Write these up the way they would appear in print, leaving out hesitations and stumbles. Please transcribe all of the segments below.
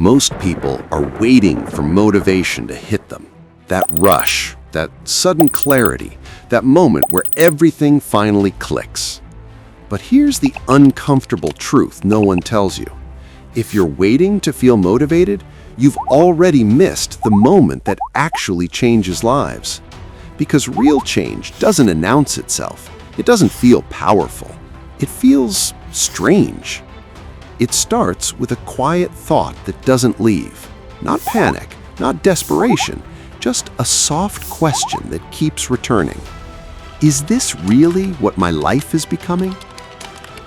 Most people are waiting for motivation to hit them. That rush, that sudden clarity, that moment where everything finally clicks. But here's the uncomfortable truth no one tells you. If you're waiting to feel motivated, you've already missed the moment that actually changes lives. Because real change doesn't announce itself. It doesn't feel powerful. It feels strange. It starts with a quiet thought that doesn't leave. Not panic, not desperation, just a soft question that keeps returning. Is this really what my life is becoming?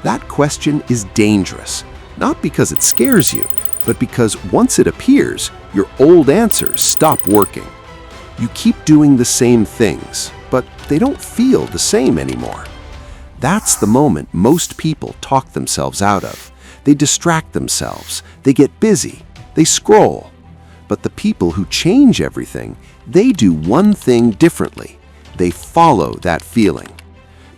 That question is dangerous, not because it scares you, but because once it appears, your old answers stop working. You keep doing the same things, but they don't feel the same anymore. That's the moment most people talk themselves out of. They distract themselves, they get busy, they scroll. But the people who change everything, they do one thing differently. They follow that feeling.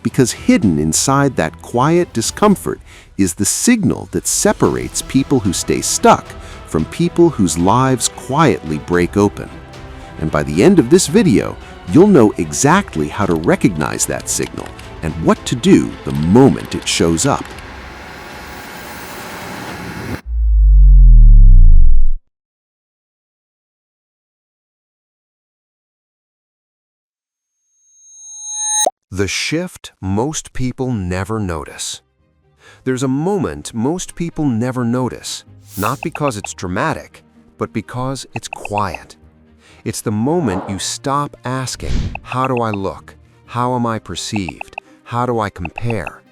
Because hidden inside that quiet discomfort is the signal that separates people who stay stuck from people whose lives quietly break open. And by the end of this video, you'll know exactly how to recognize that signal and what to do the moment it shows up. The shift most people never notice. There's a moment most people never notice, not because it's dramatic, but because it's quiet. It's the moment you stop asking, how do I look? How am I perceived? How do I compare?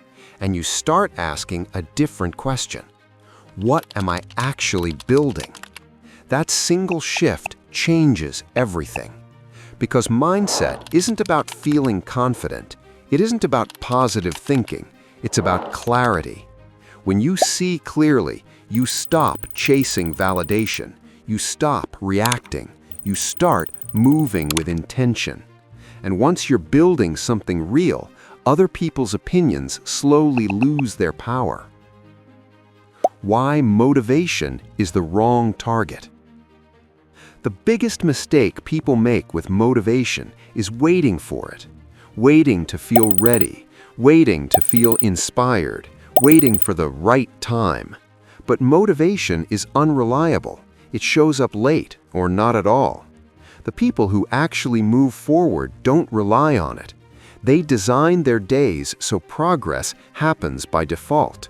And you start asking a different question. What am I actually building? That single shift changes everything. Because mindset isn't about feeling confident. It isn't about positive thinking. It's about clarity. When you see clearly, you stop chasing validation. You stop reacting. You start moving with intention. And once you're building something real, other people's opinions slowly lose their power. Why motivation is the wrong target. The biggest mistake people make with motivation is waiting for it, waiting to feel ready, waiting to feel inspired, waiting for the right time. But motivation is unreliable. It shows up late or not at all. The people who actually move forward don't rely on it. They design their days so progress happens by default.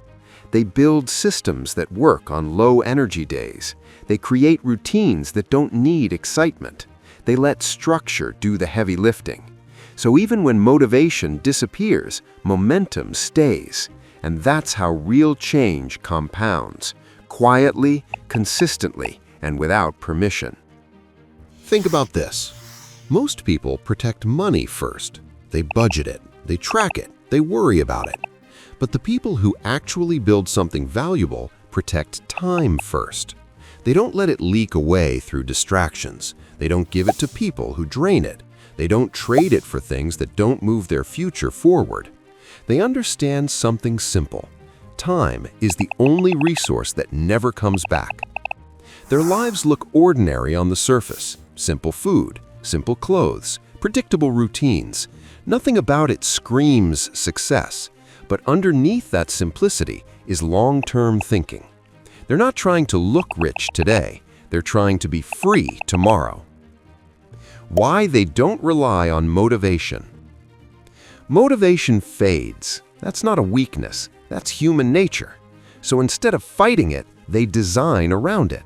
They build systems that work on low-energy days. They create routines that don't need excitement. They let structure do the heavy lifting. So even when motivation disappears, momentum stays. And that's how real change compounds, quietly, consistently, and without permission. Think about this. Most people protect money first. They budget it, they track it, they worry about it. But the people who actually build something valuable protect time first. They don't let it leak away through distractions. They don't give it to people who drain it. They don't trade it for things that don't move their future forward. They understand something simple. Time is the only resource that never comes back. Their lives look ordinary on the surface. Simple food, simple clothes, predictable routines. Nothing about it screams success. But underneath that simplicity is long-term thinking. They're not trying to look rich today. They're trying to be free tomorrow. Why they don't rely on motivation. Motivation fades. That's not a weakness. That's human nature. So instead of fighting it, they design around it.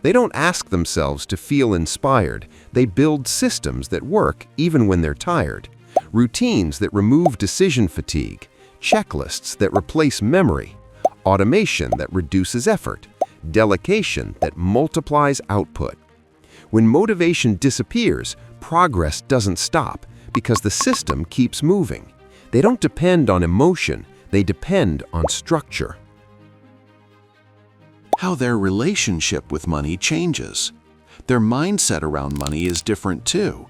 They don't ask themselves to feel inspired. They build systems that work even when they're tired. Routines that remove decision fatigue. Checklists that replace memory. Automation that reduces effort. Delegation that multiplies output. When motivation disappears, progress doesn't stop because the system keeps moving. They don't depend on emotion, they depend on structure. How their relationship with money changes. Their mindset around money is different too.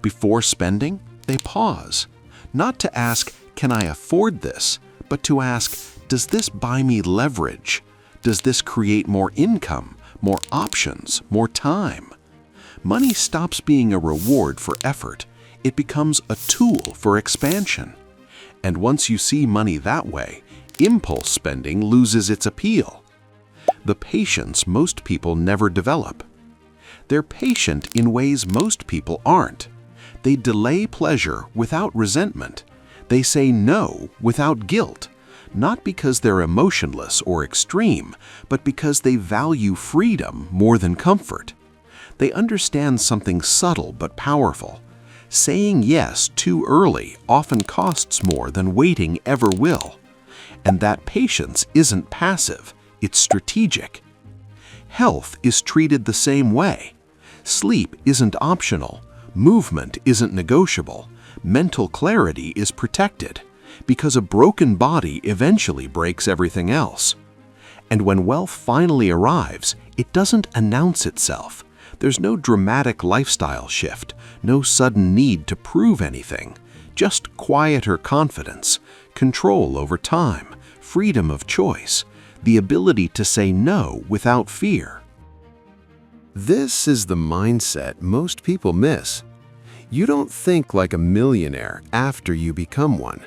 Before spending, they pause. Not to ask, can I afford this? But to ask, does this buy me leverage? Does this create more income, more options, more time. Money stops being a reward for effort. It becomes a tool for expansion. And once you see money that way, impulse spending loses its appeal. The patience most people never develop. They're patient in ways most people aren't. They delay pleasure without resentment. They say no without guilt, not because they're emotionless or extreme, but because they value freedom more than comfort. They understand something subtle but powerful. Saying yes too early often costs more than waiting ever will. And that patience isn't passive, it's strategic. Health is treated the same way. Sleep isn't optional. Movement isn't negotiable. Mental clarity is protected, because a broken body eventually breaks everything else. And when wealth finally arrives, it doesn't announce itself. There's no dramatic lifestyle shift, no sudden need to prove anything, just quieter confidence, control over time, freedom of choice, the ability to say no without fear. This is the mindset most people miss. You don't think like a millionaire after you become one.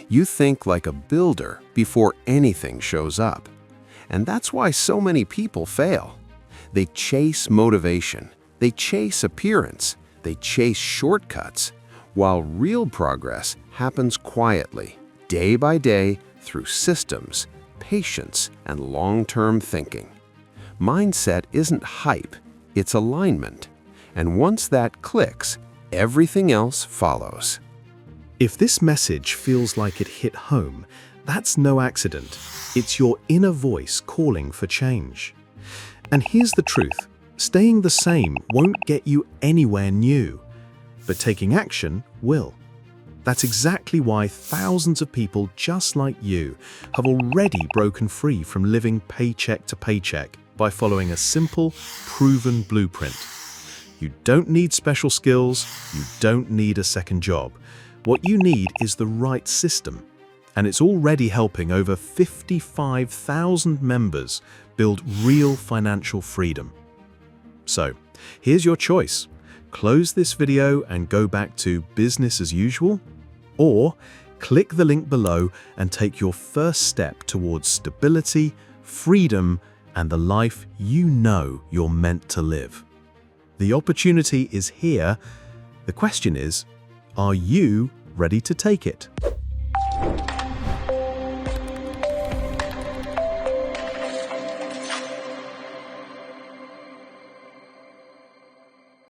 You think like a builder before anything shows up. And that's why so many people fail. They chase motivation, they chase appearance, they chase shortcuts, while real progress happens quietly, day by day, through systems, patience, and long-term thinking. Mindset isn't hype, it's alignment. And once that clicks, everything else follows. If this message feels like it hit home, that's no accident. It's your inner voice calling for change. And here's the truth. Staying the same won't get you anywhere new, but taking action will. That's exactly why thousands of people just like you have already broken free from living paycheck to paycheck by following a simple, proven blueprint. You don't need special skills, you don't need a second job. What you need is the right system, and it's already helping over 55,000 members build real financial freedom. So, here's your choice. Close this video and go back to business as usual, or click the link below and take your first step towards stability, freedom, and the life you know you're meant to live. The opportunity is here. The question is, are you ready to take it?